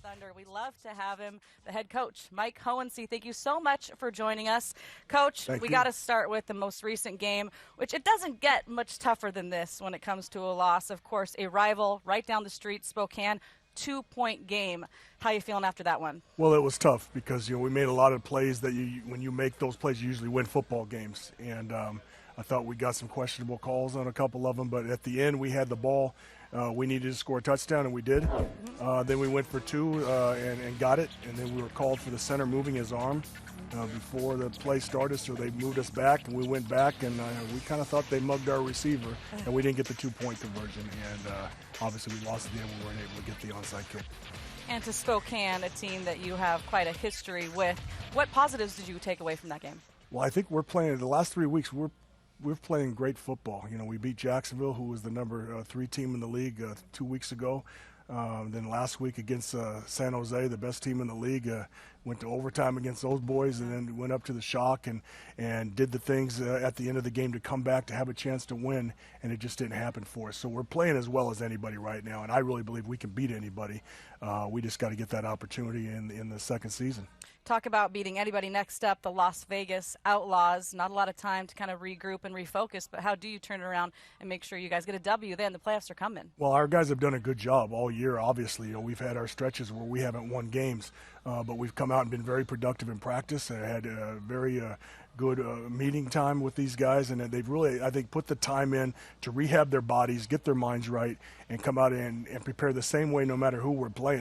Thunder. We love to have him, the head coach, Mike Hohensee. Thank you so much for joining us. Coach, we got to start with the most recent game, which it doesn't get much tougher than this when it comes to a loss. Of course, a rival right down the street, Spokane, 2-point game. How you feeling after that one? Well, it was tough because, we made a lot of plays that when you make those plays, you usually win football games. And I thought we got some questionable calls on a couple of them, but at the end we had the ball. We needed to score a touchdown, and we did. Then we went for two and got it, and then we were called for the center moving his arm before the play started, so they moved us back, and we went back, and we kind of thought they mugged our receiver, and we didn't get the 2-point conversion, and obviously we lost the game. We weren't able to get the onside kick. And to Spokane, a team that you have quite a history with, what positives did you take away from that game? Well, I think we're playing the last 3 weeks. We're playing great football. We beat Jacksonville, who was the number 3 team in the league 2 weeks ago. Then last week against San Jose, the best team in the league, went to overtime against those boys, and then went up to the Shock and did the things at the end of the game to come back to have a chance to win, and it just didn't happen for us. So we're playing as well as anybody right now, and I really believe we can beat anybody. We just got to get that opportunity in the second season. Talk about beating anybody. Next up, the Las Vegas Outlaws. Not a lot of time to kind of regroup and refocus, but how do you turn it around and make sure you guys get a W then? The playoffs are coming. Well, our guys have done a good job all year, obviously. We've had our stretches where we haven't won games, but we've come out and been very productive in practice. I had a very good meeting time with these guys, and they've really, I think, put the time in to rehab their bodies, get their minds right, and come out and prepare the same way no matter who we're playing.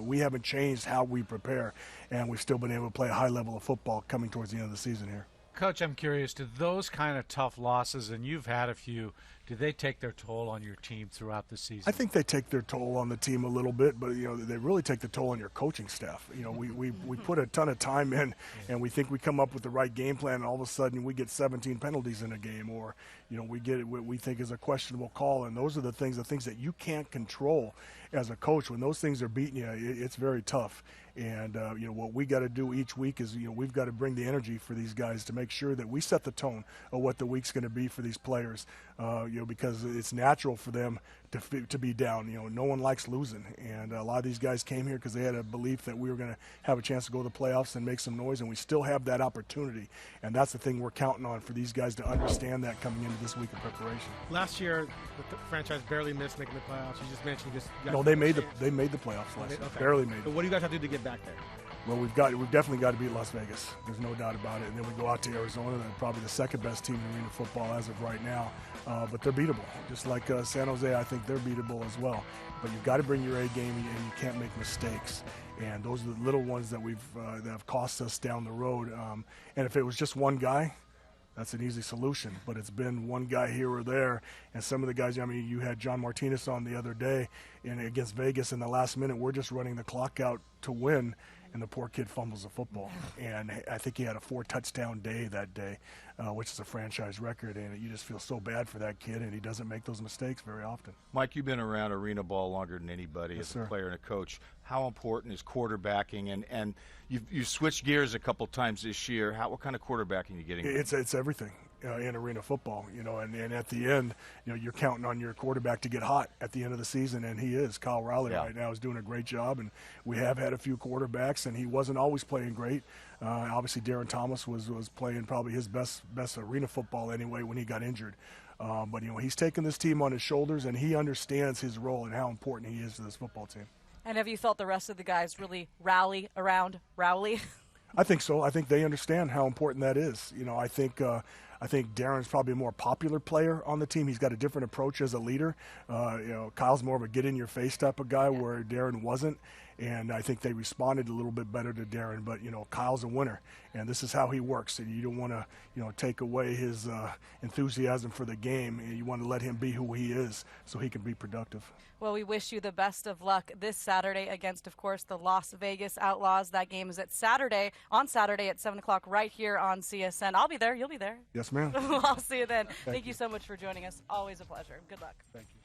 We haven't changed how we prepare, and we've still been able to play a high level of football coming towards the end of the season here. Coach, I'm curious, do those kind of tough losses, and you've had a few, do they take their toll on your team throughout the season? I think they take their toll on the team a little bit, but they really take the toll on your coaching staff. We put a ton of time in, and we think we come up with the right game plan, and all of a sudden we get 17 penalties in a game, or we get what we think is a questionable call, and those are the things that you can't control as a coach. When those things are beating you, it's very tough. And what we got to do each week is we've got to bring the energy for these guys to make sure that we set the tone of what the week's going to be for these players. Because it's natural for them to be down. No one likes losing, and a lot of these guys came here because they had a belief that we were going to have a chance to go to the playoffs and make some noise, and we still have that opportunity. And that's the thing we're counting on, for these guys to understand that coming into this week of preparation. Last year, the franchise barely missed making the playoffs. You just mentioned this. No, they made the playoffs last year. Okay. Barely made it. So what do you guys have to do to get back there? Well, we've definitely got to beat Las Vegas. There's no doubt about it. And then we go out to Arizona. They're probably the second best team in arena football as of right now. But they're beatable. Just like San Jose, I think they're beatable as well. But you've got to bring your A game, and you can't make mistakes. And those are the little ones that that have cost us down the road. And if it was just one guy, that's an easy solution, but it's been one guy here or there, and some of the guys, you had John Martinez on the other day against Vegas in the last minute. We're just running the clock out to win, and the poor kid fumbles the football. And I think he had a 4-touchdown day that day, which is a franchise record, and you just feel so bad for that kid, and he doesn't make those mistakes very often. Mike, you've been around arena ball longer than anybody as a player and a coach. How important is quarterbacking? And you've switched gears a couple times this year. What kind of quarterbacking are you getting? It's everything in arena football, and at the end, you're counting on your quarterback to get hot at the end of the season, and he is. Kyle Riley right now is doing a great job, and we have had a few quarterbacks, and he wasn't always playing great. Obviously, Darren Thomas was playing probably his best arena football anyway when he got injured. But he's taken this team on his shoulders, and he understands his role and how important he is to this football team. And have you felt the rest of the guys really rally around Rowley? I think so. I think they understand how important that is. I think Darren's probably a more popular player on the team. He's got a different approach as a leader. Kyle's more of a get-in-your-face type of guy, where Darren wasn't. And I think they responded a little bit better to Darren. But, Kyle's a winner, and this is how he works. And you don't want to, take away his enthusiasm for the game. And you want to let him be who he is so he can be productive. Well, we wish you the best of luck this Saturday against, of course, the Las Vegas Outlaws. That game is on Saturday at 7 o'clock right here on CSN. I'll be there. You'll be there. Yes, ma'am. I'll see you then. Thank you so much for joining us. Always a pleasure. Good luck. Thank you.